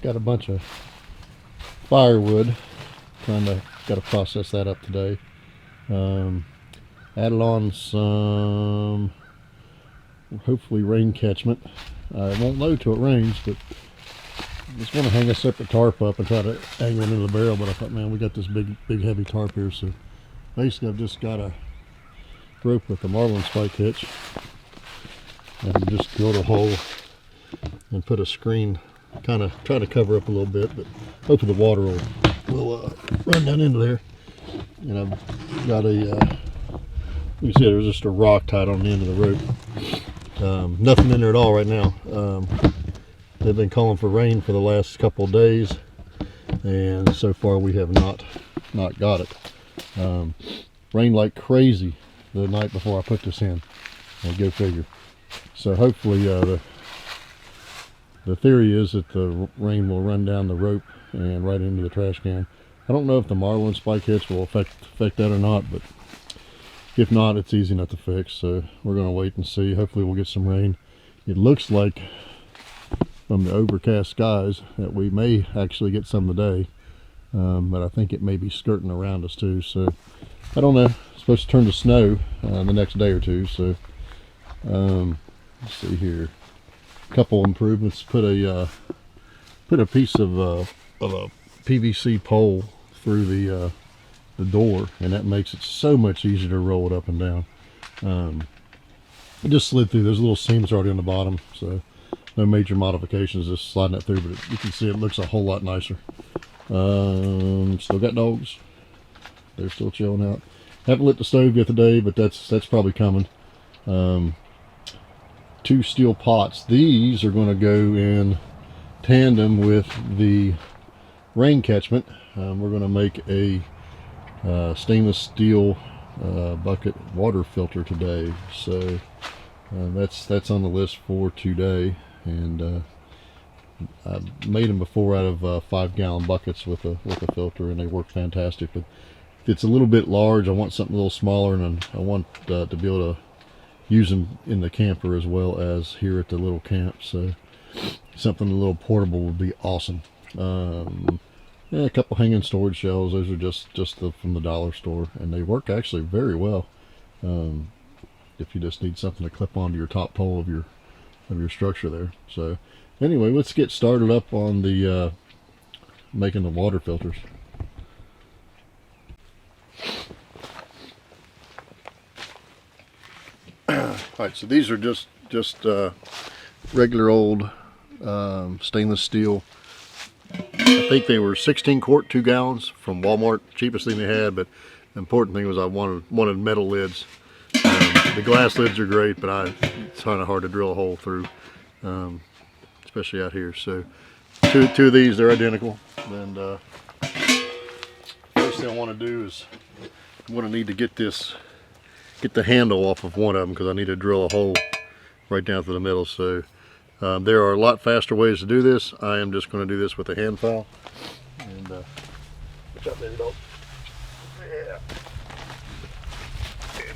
got a bunch of firewood. Got to process that up today. Added on some, hopefully, rain catchment. It won't load till it rains, but I just want to hang a separate tarp up and try to angle it into the barrel. But I thought, man, we got this big heavy tarp here, so basically I've just got a rope with a marlin spike hitch and just drilled a hole and put a screen, kind of try to cover up a little bit, but hopefully the water will run down into there. And I've got a you see there's just a rock tied on the end of the rope. Nothing in there at all right now. They've been calling for rain for the last couple of days, and so far we have not got it. Rained like crazy the night before I put this in. Go figure. So hopefully the theory is that the rain will run down the rope and right into the trash can. I don't know if the marlin spike hitch will affect that or not, but if not, it's easy enough to fix. So we're going to wait and see. Hopefully we'll get some rain. It looks like from the overcast skies that we may actually get some today, but I think it may be skirting around us too. So I don't know. It's supposed to turn to snow the next day or two. So let's see here. A couple improvements. Put a piece of a PVC pole through the door, and that makes it so much easier to roll it up and down. It just slid through. There's little seams already on the bottom, so no major modifications, just sliding it through, but you can see it looks a whole lot nicer. Still got dogs. They're still chilling out. Haven't lit the stove yet today, but that's probably coming. 2 steel pots. These are going to go in tandem with the rain catchment. We're going to make a stainless steel bucket water filter today, so that's on the list for today. And I've made them before out of 5-gallon buckets with a filter, and they work fantastic. But if it's a little bit large, I want something a little smaller, and I want to be able to use them in the camper as well as here at the little camp. So something a little portable would be awesome. Yeah, a couple hanging storage shelves. Those are just from the dollar store, and they work actually very well. If you just need something to clip onto your top pole of your structure there. So anyway, let's get started up on the making the water filters. Alright, so these are just regular old stainless steel. I think they were 16 quart, 2 gallons from Walmart, cheapest thing they had. But the important thing was I wanted metal lids. The glass lids are great, but it's kind of hard to drill a hole through, especially out here. So two of these, they're identical. And first thing I want to do is I'm going to need to get the handle off of one of them, because I need to drill a hole right down through the middle. So there are a lot faster ways to do this. I am just going to do this with a hand file. And watch out, baby dog. Yeah.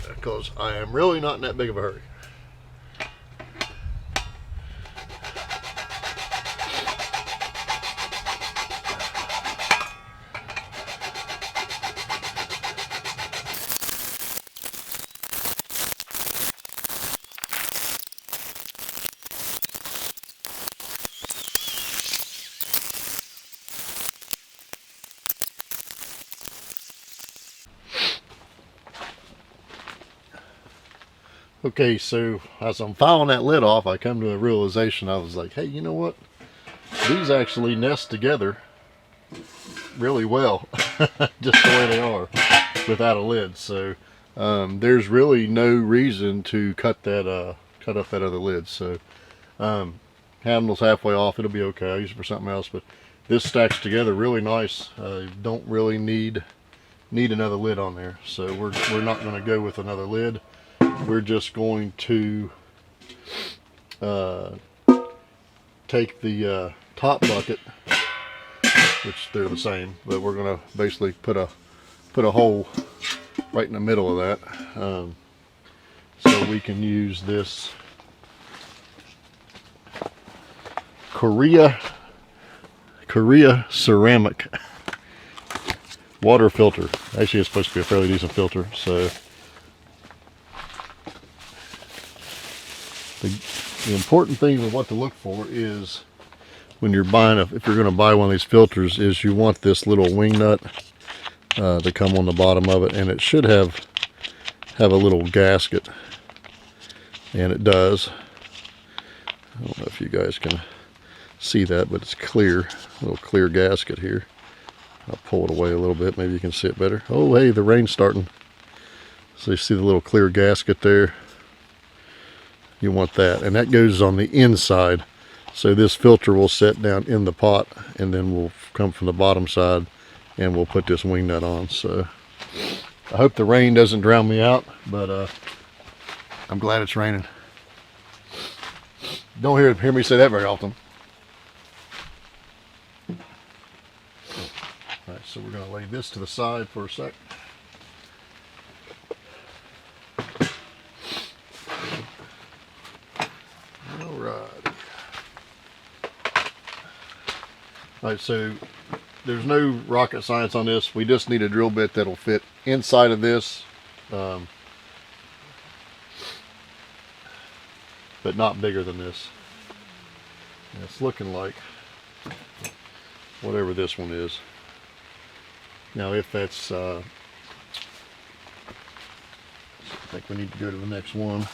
Because I am really not in that big of a hurry. Okay, so as I'm filing that lid off, I come to a realization. I was like, hey, you know what? These actually nest together really well, just the way they are, without a lid. So there's really no reason to cut off that other lid. So handle's halfway off, it'll be okay. I'll use it for something else, but this stacks together really nice. Don't really need another lid on there. So we're not going to go with another lid. We're just going to take the top bucket, which they're the same, but we're going to basically put a hole right in the middle of that, so we can use this Korea ceramic water filter. Actually, it's supposed to be a fairly decent filter. So the important thing with what to look for is when you're buying if you're going to buy one of these filters, is you want this little wing nut to come on the bottom of it, and it should have a little gasket, and it does. I don't know if you guys can see that, but it's clear, a little clear gasket here. I'll pull it away a little bit, maybe you can see it better. Oh, hey, the rain's starting. So you see the little clear gasket there? You want that, and that goes on the inside. So this filter will set down in the pot, and then we'll come from the bottom side and we'll put this wing nut on. So I hope the rain doesn't drown me out, but I'm glad it's raining. Don't hear me say that very often. All right, so we're going to lay this to the side for a sec. Alright, so there's no rocket science on this. We just need a drill bit that'll fit inside of this, but not bigger than this. And it's looking like whatever this one is. Now, if that's, I think we need to go to the next one.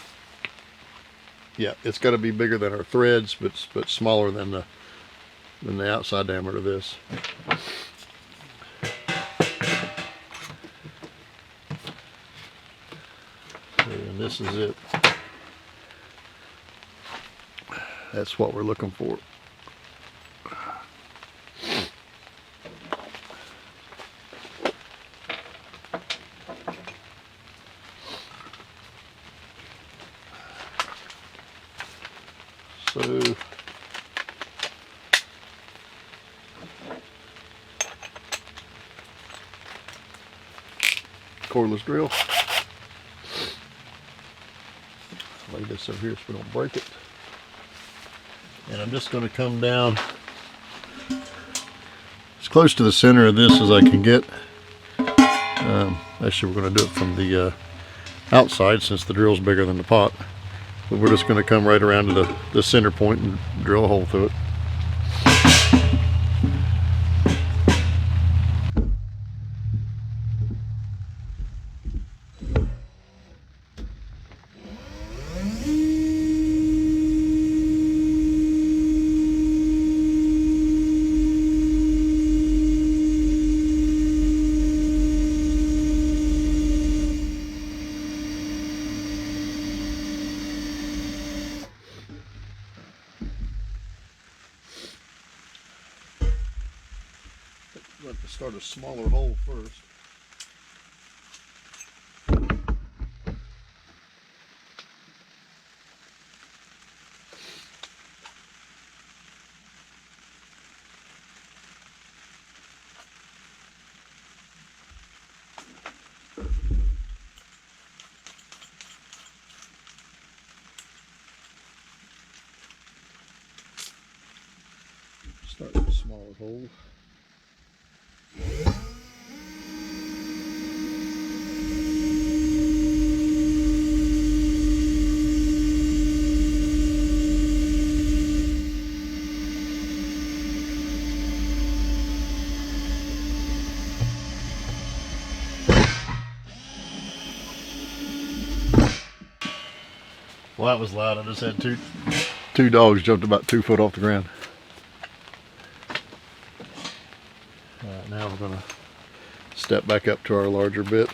Yeah, it's got to be bigger than our threads, but smaller than the outside diameter of this. And this is it. That's what we're looking for. So cordless drill. Lay this over here so we don't break it. And I'm just going to come down as close to the center of this as I can get. Actually, we're going to do it from the outside since the drill's bigger than the pot. But we're just going to come right around to the center point and drill a hole through it. We'll have to start a smaller hole first. Start with a smaller hole. Well, that was loud. I just had two dogs jumped about 2 foot off the ground. Alright, now we're going to step back up to our larger bit.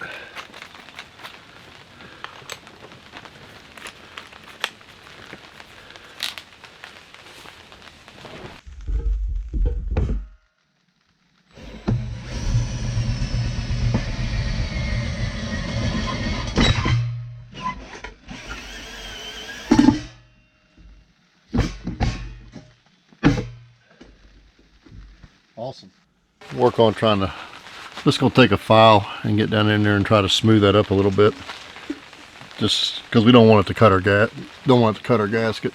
Awesome. Work on trying to, just gonna take a file and get down in there and try to smooth that up a little bit, just because we don't want it to cut our gasket.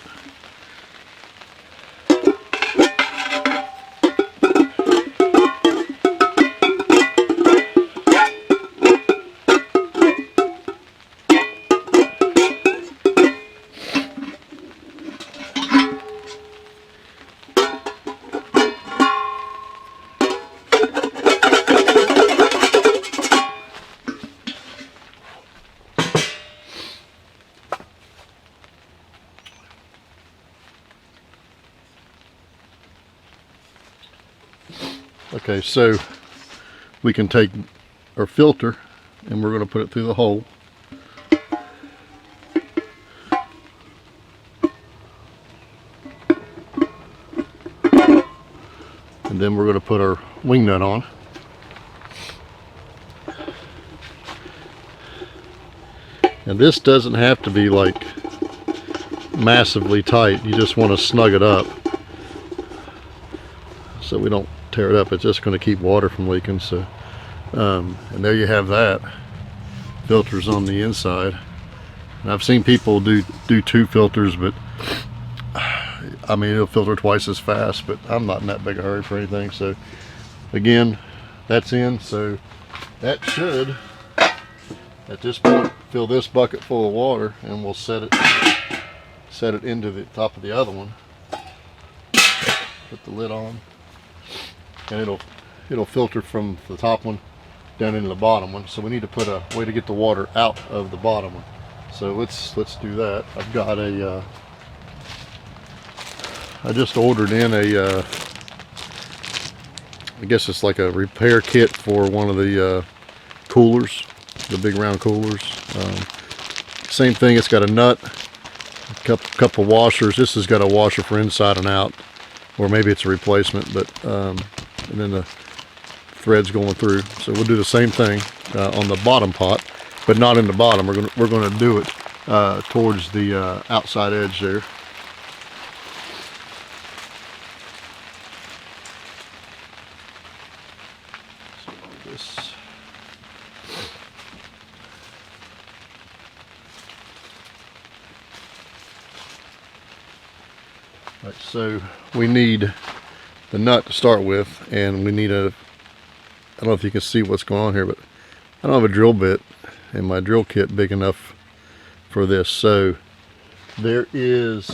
Okay, so we can take our filter and we're going to put it through the hole. And then we're going to put our wing nut on. And this doesn't have to be like massively tight. You just want to snug it up so we don't tear it up. It's just going to keep water from leaking. So and there you have that. Filters on the inside. And I've seen people do 2 filters, but I mean, it'll filter twice as fast, but I'm not in that big a hurry for anything. So again, that's in. So that should, at this point, fill this bucket full of water, and we'll set it into the top of the other one. Put the lid on, and it'll filter from the top one down into the bottom one. So we need to put a way to get the water out of the bottom one. So let's do that. I've got a I just ordered in a I guess it's like a repair kit for one of the coolers, the big round coolers. Same thing, it's got a nut, a couple washers. This has got a washer for inside and out, or maybe it's a replacement, but and then the threads going through. So we'll do the same thing on the bottom pot, but not in the bottom. We're gonna do it towards the outside edge there. Right, so we need the nut to start with, and we need I don't know if you can see what's going on here, but I don't have a drill bit in my drill kit big enough for this. So there is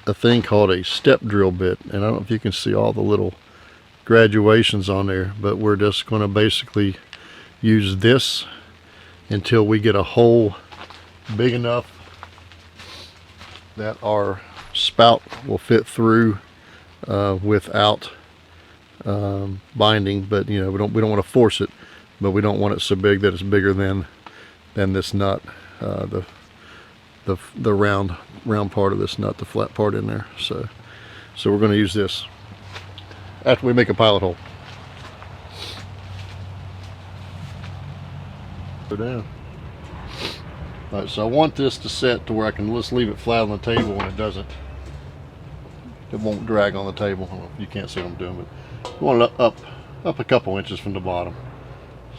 a thing called a step drill bit, and I don't know if you can see all the little graduations on there, but we're just going to basically use this until we get a hole big enough that our spout will fit through without binding. But you know, we don't want to force it, but we don't want it so big that it's bigger than this nut, the round part of this nut, the flat part in there. So we're going to use this after we make a pilot hole. Go down. All right, so I want this to set to where I can just leave it flat on the table when it won't drag on the table. I don't know if you can't see what I'm doing, but I want it up a couple inches from the bottom.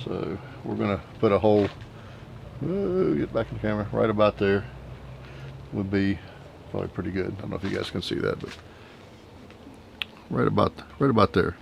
So we're gonna put a hole, get back in the camera, right about there would be probably pretty good. I don't know if you guys can see that, but right about there.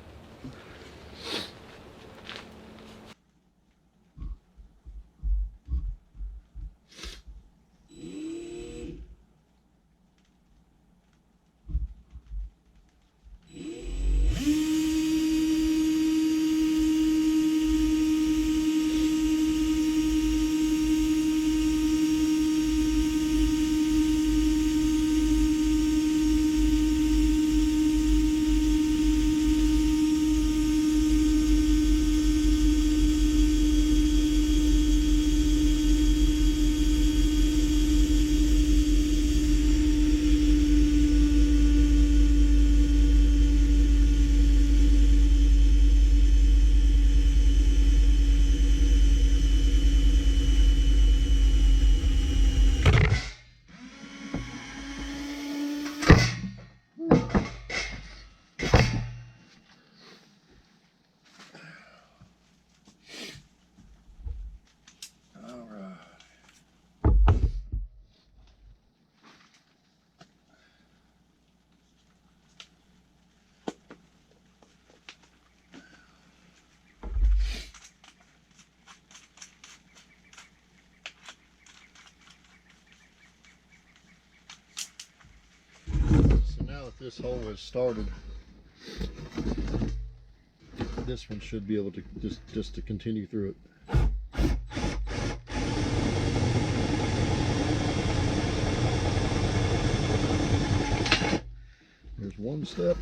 This hole is started, this one should be able to just to continue through it. There's one step.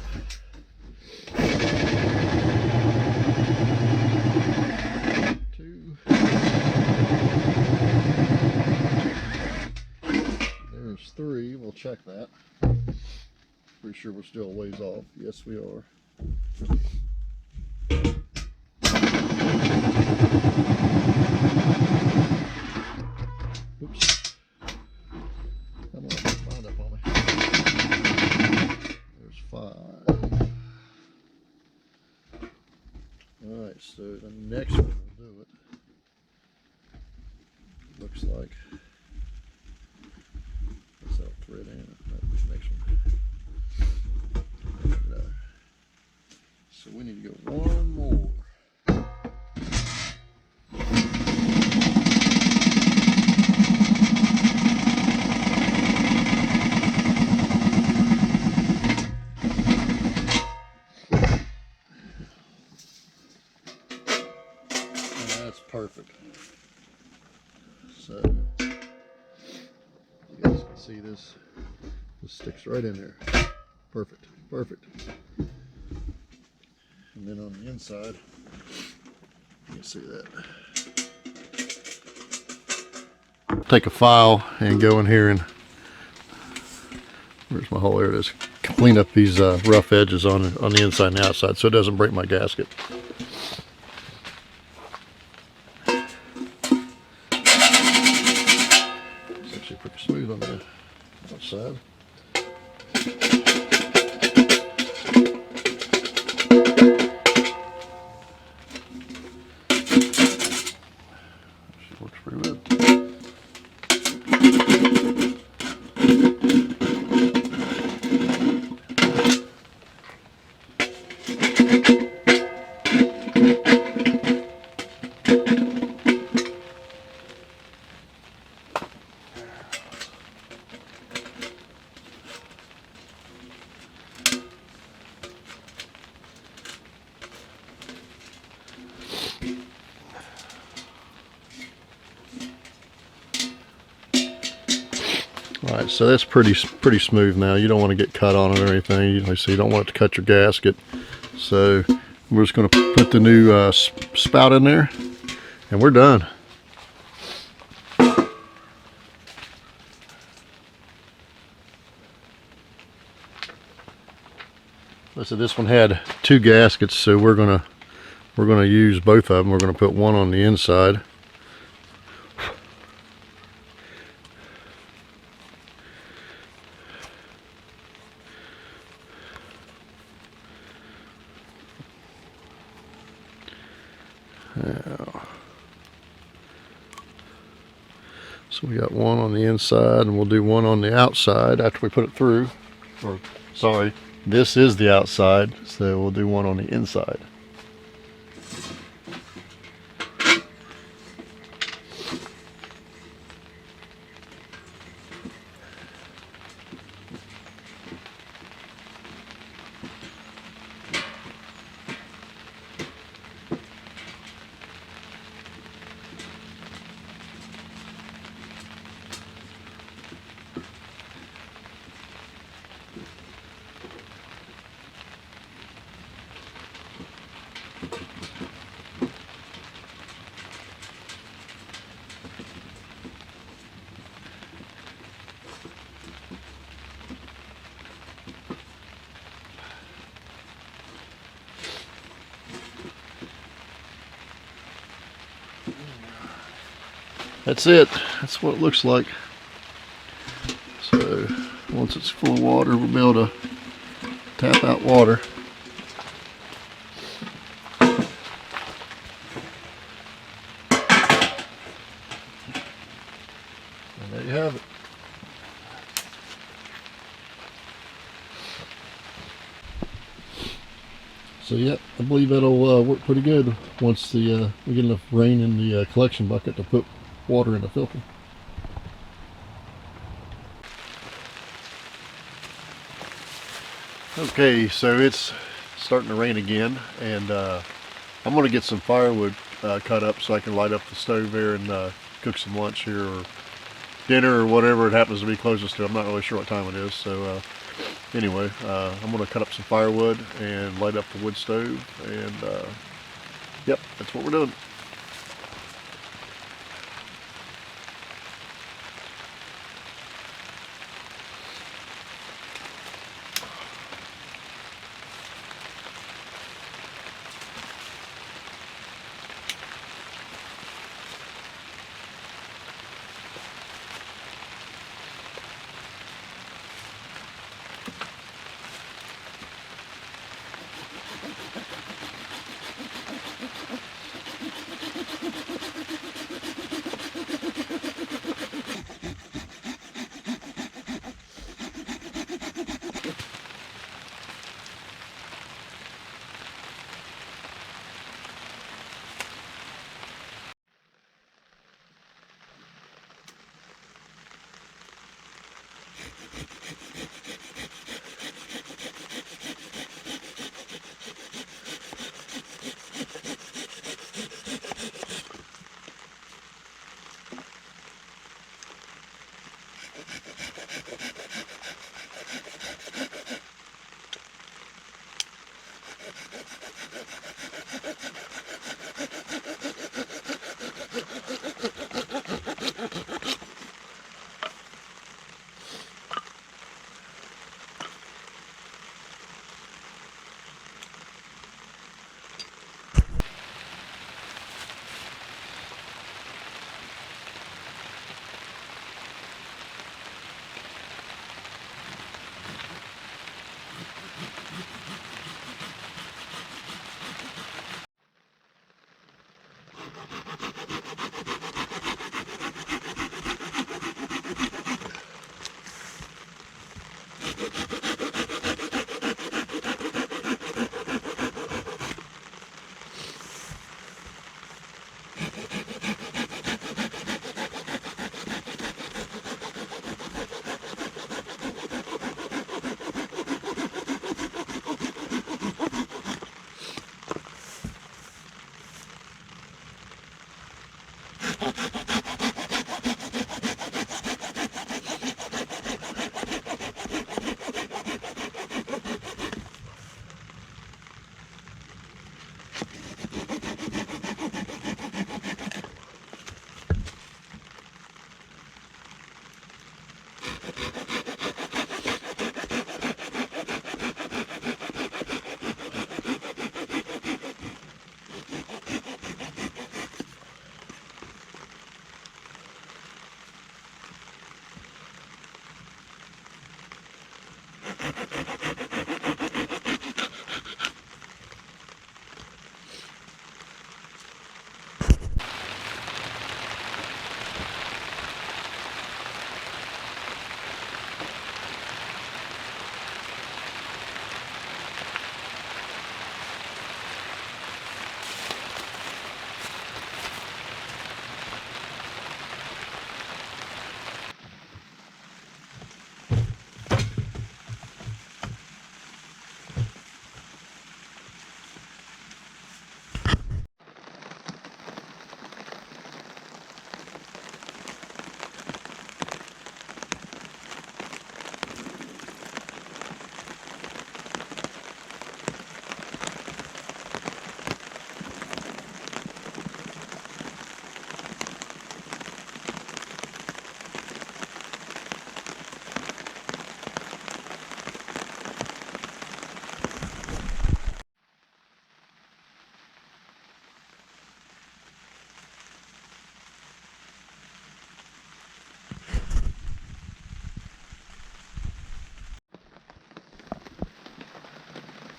Two. There's three. We'll check that. Pretty sure we're still a ways off. Yes, we are. Oops. Come on, line up on me. There's five. Alright, so the next one will do it. Looks like. What's that thread in? This next one. No. So we need to go one more. That's perfect. So you guys can see this. This sticks right in there. Perfect. Perfect. And then on the inside, you can see that. Take a file and go in here and where's my hole? There it is. Clean up these rough edges on the inside and the outside so it doesn't break my gasket. It's actually pretty smooth on the outside. Works pretty good. Alright, so that's pretty smooth now. You don't want to get cut on it or anything. So you don't want it to cut your gasket. So we're just going to put the new spout in there, and we're done. So this one had two gaskets, so we're gonna use both of them. We're gonna put one on the inside. Now, so we got one on the inside, and we'll do one on the outside after we put it through. Or sorry, this is the outside, so we'll do one on the inside. That's it. That's what it looks like. So once it's full of water, we'll be able to tap out water. And there you have it. So yeah, I believe that'll work pretty good once we get enough rain in the collection bucket to put water in the filter. Okay, so it's starting to rain again, and I'm going to get some firewood cut up so I can light up the stove there and cook some lunch here or dinner or whatever it happens to be closest to. I'm not really sure what time it is, so Anyway, I'm going to cut up some firewood and light up the wood stove, and yep, that's what we're doing.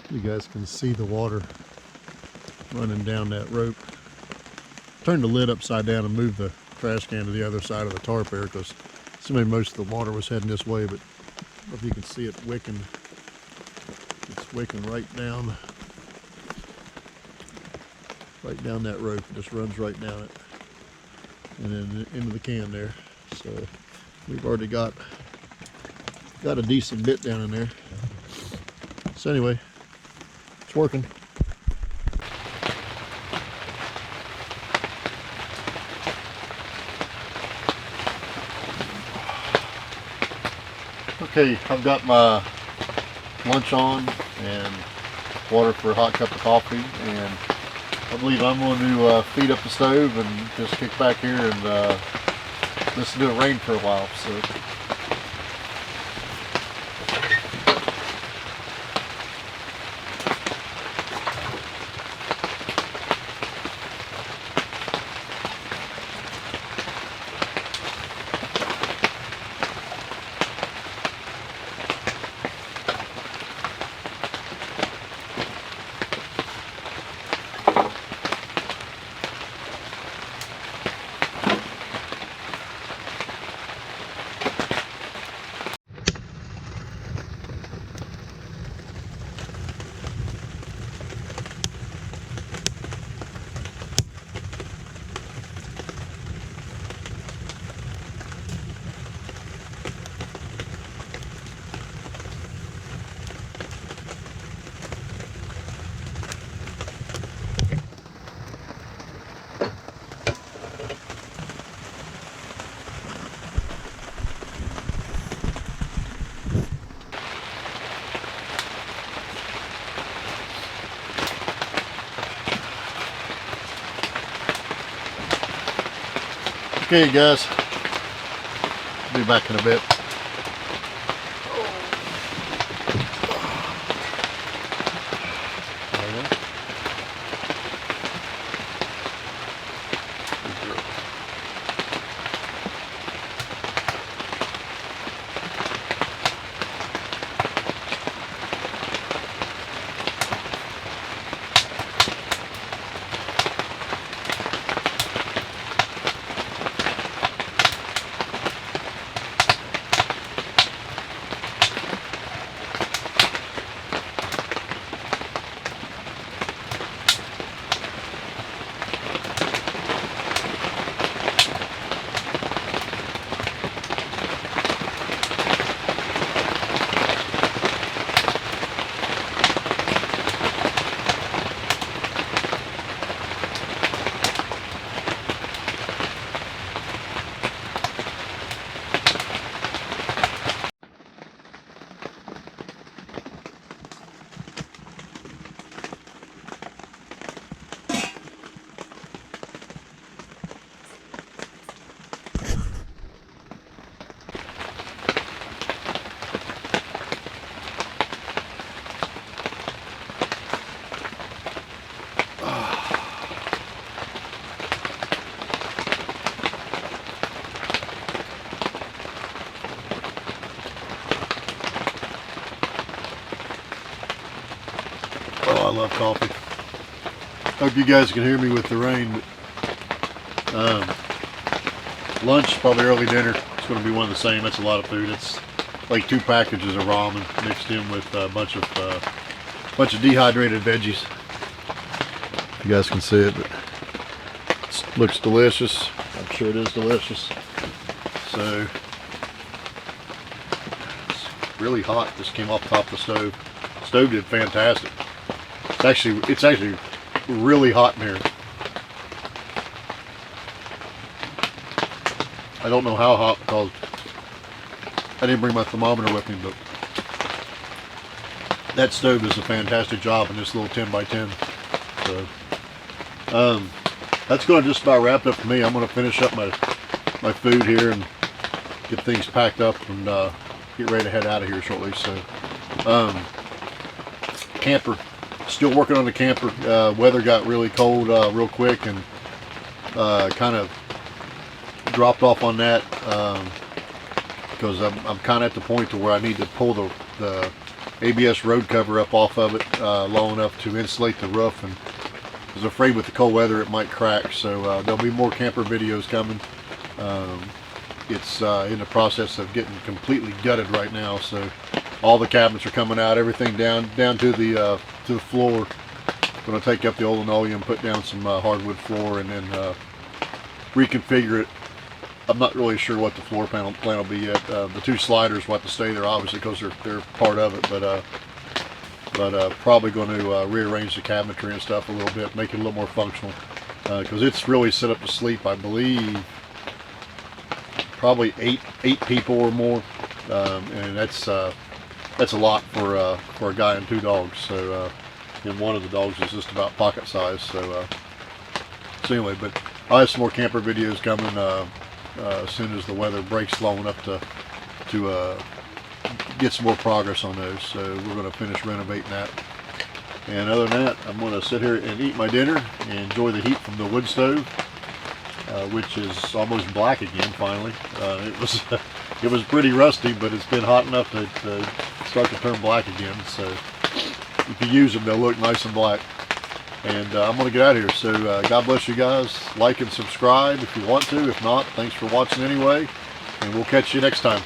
You guys can see the water running down that rope. Turn the lid upside down and move the trash can to the other side of the tarp there, because assuming most of the water was heading this way, but if you can see it wicking, it's wicking right down that rope. It just runs right down it and then into the can there. So we've already got a decent bit down in there. So anyway, it's working. Okay, I've got my lunch on and water for a hot cup of coffee, and I believe I'm going to feed up the stove and just kick back here and listen to it rain for a while. So. Okay guys, be back in a bit. Oh, I love coffee. Hope you guys can hear me with the rain. But lunch, probably early dinner, it's going to be one of the same. That's a lot of food. It's like 2 packages of ramen mixed in with a bunch of dehydrated veggies. You guys can see it, but it looks delicious. I'm sure it is delicious. So it's really hot. Just came off the top of the stove. The stove did fantastic. It's actually really hot in here. I don't know how hot because I didn't bring my thermometer with me, but that stove does a fantastic job in this little 10 by 10. So that's going to just about wrap it up for me. I'm going to finish up my food here and get things packed up and get ready to head out of here shortly. So camper, still working on the camper. Weather got really cold real quick and kind of dropped off on that because I'm kind of at the point to where I need to pull the ABS road cover up off of it long enough to insulate the roof, and I was afraid with the cold weather it might crack. So there'll be more camper videos coming. It's in the process of getting completely gutted right now, so all the cabinets are coming out, everything down to the floor. Going to take up the old linoleum, put down some hardwood floor, and then reconfigure it. I'm not really sure what the floor plan will be yet. The 2 sliders will have to stay there, obviously, because they're part of it. But probably going to rearrange the cabinetry and stuff a little bit, make it a little more functional. Because it's really set up to sleep, I believe, probably eight people or more, and that's that's a lot for a guy and 2 dogs. So and one of the dogs is just about pocket size. So anyway, but I'll have some more camper videos coming as soon as the weather breaks long enough to get some more progress on those. So we're going to finish renovating that. And other than that, I'm going to sit here and eat my dinner and enjoy the heat from the wood stove, which is almost black again finally. It was pretty rusty, but it's been hot enough to start to turn black again. So if you use them, they'll look nice and black. And I'm going to get out of here. So God bless you guys. Like and subscribe if you want to. If not, thanks for watching anyway. And we'll catch you next time.